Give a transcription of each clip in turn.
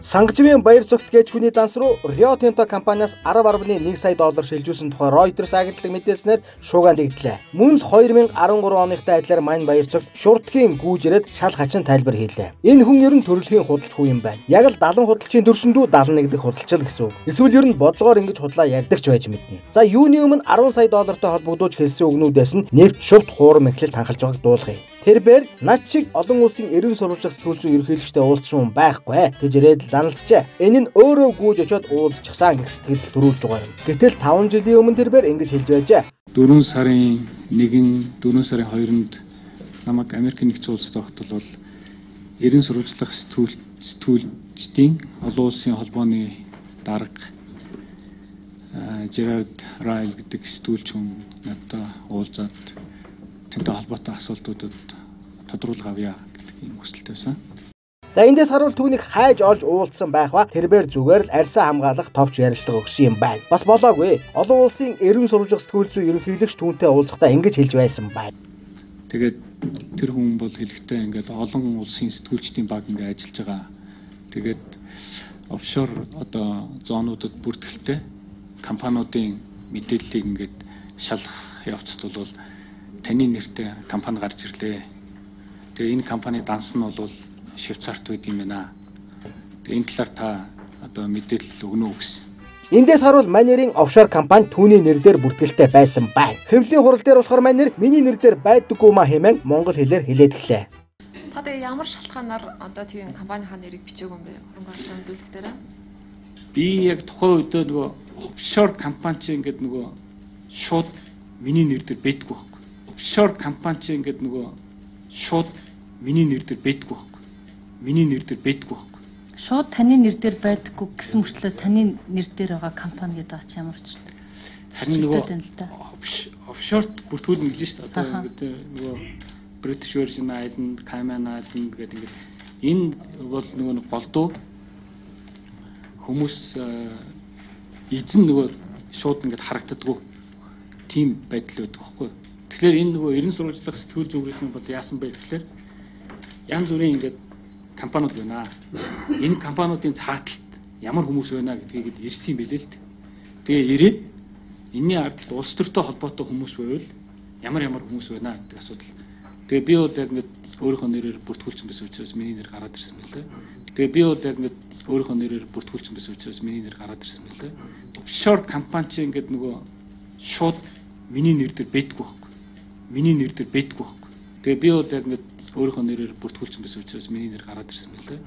Сангажмын баяр цогт гэж хүний данс руу Rio Tinto компаниас 10.1 сая доллар шилжүүлсэн тухай Reuters агентлаг мэдээлснээр шуугиан дэгдлээ. Мөн л 2013 оныхтой адилаар мань баяр цогт шуртгийн гүйжрээд шал хачин тайлбар хийлээ. Энэ хүн ер нь төрөлхийн худалч хүү юм байна. Яг л 70 худалчийн төрсөндөө 71 дэх худалчил гэсэн үг. Эсвэл ер нь бодлогоор ингэж худлаа ярьдагч байж мэднэ. За юуны өмнө 10 сая доллартай холбогдуулж хэлсэн үгнүүдээс нь нефт шувт хуурам эхлэл ханхалж байгааг дуулгая. Тэрээр над шиг олон улсын эрен сурвалжих сэтгүүл зүйн ерөнхийлөгчтэй уулзсан хүн байхгүй гэж ирээд даналцжээ. Энэ нь өөрөө гүйж очиод уулзчихсан гэх сэтгэл төрүүлж байгаа юм. Гэтэл 5 жилийн өмнө тэрээр ингэж хэлж байжээ. 4 сарын 1, 4 сарын 2-нд намайг Америк нэгдсэн улсад байхад бол эрен сурвалжлах сэтгүүлчдийн олон улсын холбооны дарга Gerard Rail гэдэг сэтгүүлч хүн надад уулзаад тэнтэй холбоотой асуултуудад тодруулга авъя гэдэг юм хүсэлтэй байсан. За эндээс харуул түүнийг хайж олж уулзсан байх ба тэрээр зүгээр л арьсаа хамгаалах товч ярилцлага өгсөн юм байна. Бас болоогүй. Олон улсын эрен сурвалжих сэтгүүл зүйн ерөнхийлөгч түүнтэй уулзахдаа ингэж хэлж байсан байна. Тэгээд тэр хүн бол хэлэхдээ ингээд олон улсын сэтгүүлчдийн баг ингээд ажиллаж байгаа. Тэгээд офшор одоо зоонуудад бүртгэлтэй компаниудын мэдээллийг ингээд шалгах явцад бол таны нэртэй компани гарч ирлээ. Тэгээ энэ компани данс нь бол Швейцарт байд юм байна. Тэгээ энэ талаар та одоо мэдээлэл өгнө үү гэсэн. Эндээс харуул манерийн офшор компани түүний нэрээр бүртгэлтэй байсан байна. Хэвлэлийн хурал дээр болохоор манер миний нэрээр байдаггүй маа хэмээн монгол хэлээр хэлээд гэлээ. Та тэгээ ямар шалтгаанаар одоо тийм компанийнхаа нэрийг бичээгүй юм бэ? Хөрөнгө оруулалтын төлөвлөлт дээр. Би яг тухайн үедээ нөгөө офшор компани чинь ингээд нөгөө шууд миний нэрээр байдаггүй байхгүй. Офшор компани чинь ингээд нөгөө шууд миний нэрээр байдаггүй байхгүй. Миний нэрээр байдаггүй байхгүй. Шууд таны нэрээр байдаггүй гэсэн мөртлөө таны нэрээр байгаа компани гэдэг ач ямар ч. Харин нөгөө офшорт бүртгүүлнэ гэж шүү дээ. Одоо ингээд нөгөө British Virgin Island, Cayman Island гэдэг ингээд энэ бол нөгөө голдуу хүмүүс эзэн нөгөө шууд ингээд харагддаггүй тийм байдал байдаг байхгүй. Тэгэхээр энэ нөгөө эрен сурвалжлах сэтгүүл зүйн бол яасан бэ гэхээр янз бүрийн ингээд компаниуд байна. Энэ компаниудын цааталт ямар хүмүүс байна гэдгийг л ирсэн юм билээ л дээ. Тэгээ ирээд энэний ардталд улс төртэй холбоотой хүмүүс байвал ямар хүмүүс байна гэдэг асуудал. Тэгээ би бол яг ингээд өөрийнхөө нэрээр бүртгүүлсэн байсан учраас миний нэр гараад ирсэн байлээ. Тэгээ би бол яг ингээд өөрийнхөө нэрээр бүртгүүлсэн байсан учраас миний нэр гараад ирсэн байлээ. Офшор компани чинь ингээд нөгөө шууд миний нэрээр байдаггүй байхгүй. Миний нэрээр байдаггүй байхгүй. Тэгээ би бол яг ингээд өөрийнхөө нэрээр бүртгүүлсэн байсан учраас миний нэр гараад ирсэн байлээ.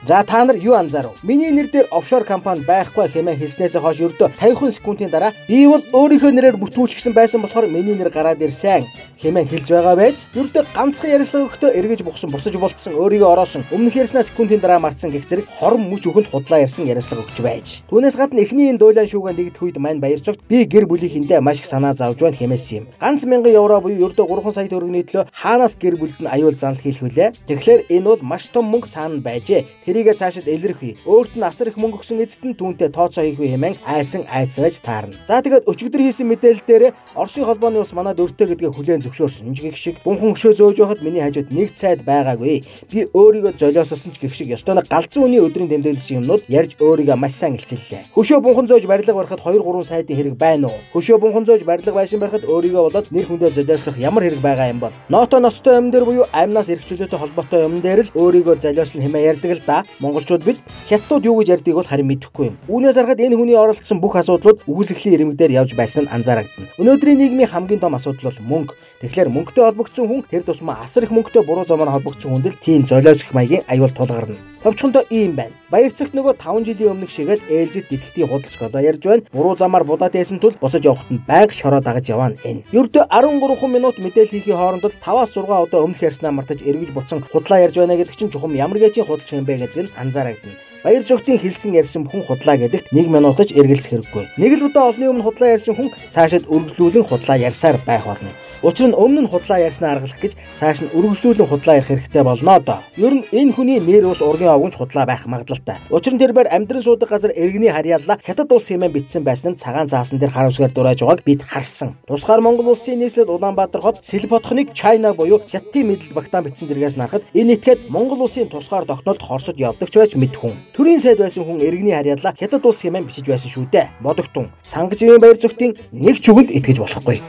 За та нар юу анзаарав? Миний нэр дээр офшор компани байхгүй хэмээн хэлснээс хойш ердөө 50 секундын дараа би бол өөрийнхөө нэрээр бүртгүүлчихсэн байсан болохоор миний нэр гараад ирсэн хэмээн хэлж байгаа байж ердөө ганцхан ярилцлага өгөхдөө эргэж бухсан босож болтсон өөрийгөө ороосон өмнөх ярьснаа секундын дараа марцсан гэх зэрэг хорон мүж өгөнд худлаа ярьсан ярилцлага өгч байж. Түүнээс гадна эхний энэ дуйлан шүүгэн дэгдэх үед мань баяр цогт би гэр бүлийнхэндээ маш их санаа зовж байна хэмээсэн юм. Ганц 1000 евро буюу ердөө 3 сая төгрөгийн төлөө хаанаас гэр бүлд нь аюул занал хийх вүлээ. Тэгэхээр энэ бол маш том мөнгө цаана байжээ. Тэрийгэ цаашид илэрхий. Өөрт нь асар их мөнгө өгсөн эцэст нь түүнтэй тооцоо хийх вэ хэмээн айцсаж таарна. За тэгээд өчигдөр хийсэн мэдээлэл дээр Оросын холбооны ус манад өртөө гэдгээ хүлээн зөвшөөрсөн ч гэх шиг бунхан хөшөө зөөж байхад миний хажууд нэг цайд байгаагүй. Би өөрийгөө золиосолсон ч гэх шиг ёстой нэг галзуу үний өдрийн тэмдэглэсэн юмнууд ярьж өөрийгөө маш сайн илчиллээ. Хөшөө бунхан зөөж барилга барихад 2-3 сайдын хэрэг байна уу? Хөшөө бунхан зөөж барилга байшин барихад өөрийгөө болоод нэр хүндээ золиослох ямар хэрэг байгаа юм бол? Ното ноцтой юм дээр буюу амнаас эрхчлөлтөй холбоотой юм дээр л өөрийгөө золиослно хэмээн ярьдаг л да. Монголчууд бид хятадууд юу гэж ярьдгийг бол харин мэдэхгүй юм. Үүнээс харахад энэ хүний оролцсон бүх асуудлууд үүсгэлийн ирмэгдээр явж байсан нь анзаарагдана. Өнөөдрийн нийгмийн хамгийн том асуудал бол мөнгө. Тэгэхээр мөнгөтэй холбогдсон хүн тэр тусмаа асар их мөнгөтэй буруу замаар холбогдсон хүнд л тийм золиосох маягийн аюул тулгарна. Товчхондоо ийм байна. Баяр цагт нөгөө 5 жилийн өмнөх шигээд ээлжид итгэдгийн худалч голоо ярьж байна. Буруу замаар будаад байсан тул босож явахад нь байг шороо дагаж яваана энэ. Ердөө 13 минут мэдээлэл хийхийн хоорондоо 5-6 удаа өмнөх ярьснаа мартаж эргэж буцсан худлаа ярьж байна гэдэг чинь чухам ямар гэжийн худалч юм бэ гэдэг нь анзаарагдана. Баяр цогтын хэлсэн ярьсан хүн худлаа гэдэгт 1 минут гэж эргэлзэх хэрэггүй. Нэг л удаа олны өмнө худлаа ярьсан хүн цаашид өргөжлүүлэн худлаа ярьсаар байх болно. Учир нь өмнө нь худлаа ярьснаа аргалах гэж цааш нь үргэлжлүүлэн худлаа ярих хэрэгтэй болно одоо. Ер нь энэ хүний нэр ус ургийн овгонч худлаа байх магадлалтай. Учир нь тэр бээр амьдран суудаг газар иргэний харьяаллаа хятад улс хэмээн бичсэн байсан нь цагаан цаасан дээр хар усгаар дурайж байгааг бид харсан. Тусгаар Монгол улсын нийслэл Улаанбаатар хот Сэлботхоныг Чайна буюу Хятадын мэдл багтаан бичсэн зэрэгээс нарахад энэ этгээд Монгол улсын тусгаар тогтнолд Хорсод явдагч байж мэдхүн. Төрийн сайд байсан хүн иргэний харьяаллаа хятад улс хэмээн бичиж байсан шүү дээ. Бодогтун. Сангаживын баяр зүгтийн нэг чүгэнд итгэж болохгүй.